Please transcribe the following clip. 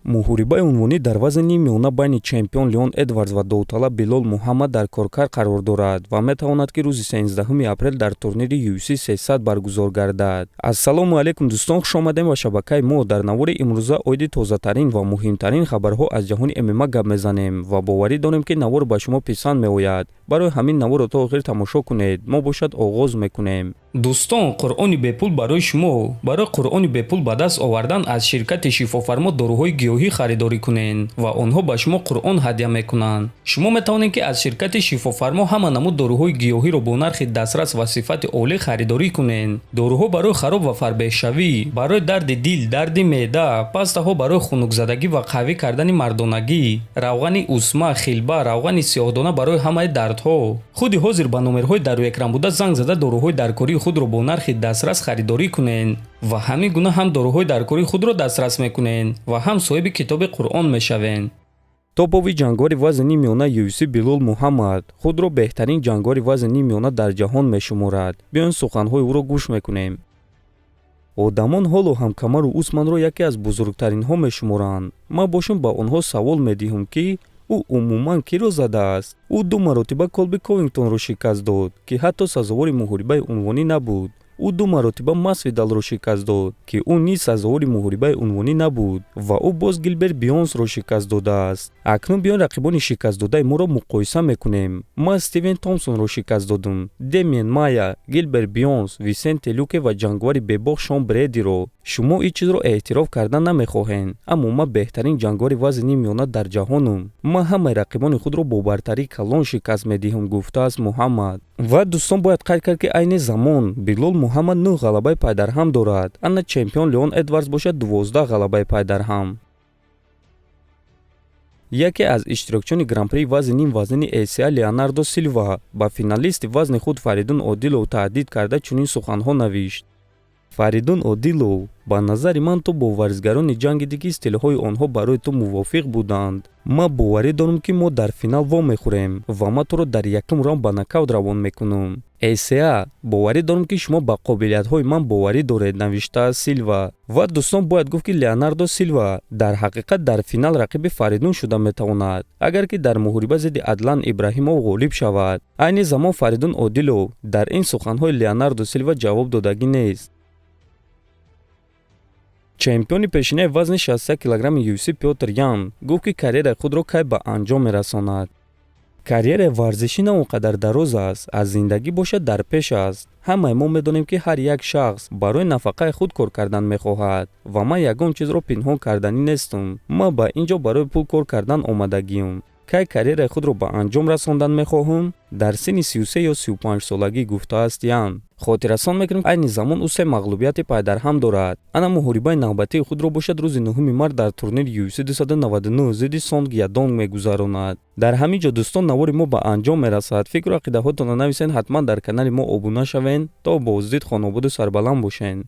муҳорибаи унвонӣ дар вазни миёна байни чемпион Леон Эдвардс ва довталаб Билол Муҳаммад дар коркар қарор дорад ва метавонад ки рӯзи 13 апрел дар турнири UFC 300 баргузор гардад. Ассалому алайкум дӯстон, хуш омадем ба шабакаи мо. Дар навори имрӯза оиди тозатарин ва муҳимтарин хабарҳо аз ҷаҳони ММА гап мезанем ва боварӣ дорем ки навор ба шумо писанд меояд. барои ҳамин навор то охир тамошо кунед. мо бошад оғоз мекунем. дӯстон, қуръони бепул барои шумо. барои қуръони бепул ба даст овардан аз ширкати шифофармо доруҳои гиёҳӣ харидорӣ кунед ва онҳо ба шумо қуръон ҳадия мекунанд. шумо метавонед ки аз ширкати шифофармо ҳама намуд доруҳои гиёҳиро бо нархи дастрас ва сифати олӣ харидорӣ кунед. доруҳо барои хароб ва фарбеҳшавӣ, барои дарди дил, дарди меъда, пастаҳо барои хунукзадагӣ ва қавӣ кардани мардонагӣ, равғани усма, хилба, равғани сиёҳдона барои ҳамаи дардҳо. худи ҳозир ба номерҳои дар рӯи экран буда занг зада доруҳои даркории худро бо нархи дастрас харидорӣ кунед ва ҳамин гуна ҳам доруҳои даркории худро дастрас мекунед ва ҳам соҳиби китоби қуръон мешавед. топови ҷангори вазни миёна UFC Билол Муҳаммад худро беҳтарин ҷангори вазни миёна дар ҷаҳон мешуморад. биён суханҳои ӯро гӯш мекунем. одамон ҳоло ҳам камару усманро яке аз бузургтаринҳо мешуморанд. ман бошум ба онҳо савол медиҳам ки ӯ умуман киро задааст. ӯ 2 маротиба Колби Ковингтонро шикаст дод ки ҳатто сазовори муҳорибаи унвонӣ набуд. ӯ 2 маротиба Масвидалро шикаст дод ки ӯ низ сазовори муҳорибаи унвонӣ набуд ва ӯ боз Гилберт Бионсро шикаст додааст. акнун биён рақибони шикастдодаи моро муқоиса мекунем. ман Стивен Томпсонро шикаст додам, Демиен Майя, Гилберт Бионс, Висенте Люке ва ҷангвари бебоғ Шон Бредиро. шумо ин чизро эътироф кардан намехоҳед, аммо ман беҳтарин ҷангори вазни миёна дар ҷаҳонам. ман ҳамаи рақибони худро бо бартарии калон шикаст медиҳам, гуфтааст Муҳаммад. ва дӯстон, бояд қайд кард ки айни замон Билол Муҳаммад 9 ғалабаи пайдарҳам дорад. ана чемпион Леон Эдвардс бошад 12 ғалабаи пайдарҳам. яке аз иштирокчиёни гран-прии вазни ним вазнини ACA Леонардо Силва ба финалисти вазни худ Фаридун Одилов таҳдид карда чунин суханҳо навишт. Фаридун Одилов, ба назари ман то бо варзигарони ҷангиди ки стилҳои онҳо барои ту мувофиқ буданд. ман боварӣ дорам ки мо дар финал вомехӯрем ва ман туро дар якум раунд ба нокаут равон мекунам. ACA, боварӣ дорам ки шумо ба қобилиятҳои ман боварӣ доред, навиштааст Силва. ва дӯстон, бояд гуфт ки Леонардо Силва дар ҳақиқат дар финал рақиби Фаридун шуда метавонад, агар ки дар муҳориба зидди Адлан Ибраҳимов ғолиб шавад. айни замон Фаридун Одилов дар ин суханҳои Леонардо Силва ҷавоб додагӣ нест. чемпиони пешинаи вазни 61 килограмми UFC Пётр Ян гуфт ки карьераи худро кай ба анҷом мерасонад. карьераи варзишӣ на он қадар дароз аст, аз зиндагӣ бошад дар пеш аст. ҳамаи мо медонем ки ҳар як шахс барои нафақаи худ кор кардан мехоҳад ва ман ягон чизро пинҳон карданӣ нестам. ман ба ин ҷо барои пул кор кардан омадагиам. кай карьераи худро ба анҷом расондан мехоҳам? дар синни 33 ё 35 солагӣ, гуфтааст Ян. хотиррасон мекунем айни замон ӯ 3 мағлубияти пайдарҳам дорад. ана муҳорибаи навбатии худро бошад рӯзи 9 март дар турнири UFC 299 зидди Сонг Ядонг мегузаронад. дар ҳамин ҷо дӯстон, навори мо ба анҷом мерасад. фикру ақидаҳоятонро нависен, ҳатман дар канали мо обуна шавен. то боздид хонободу сарбаланд бошен.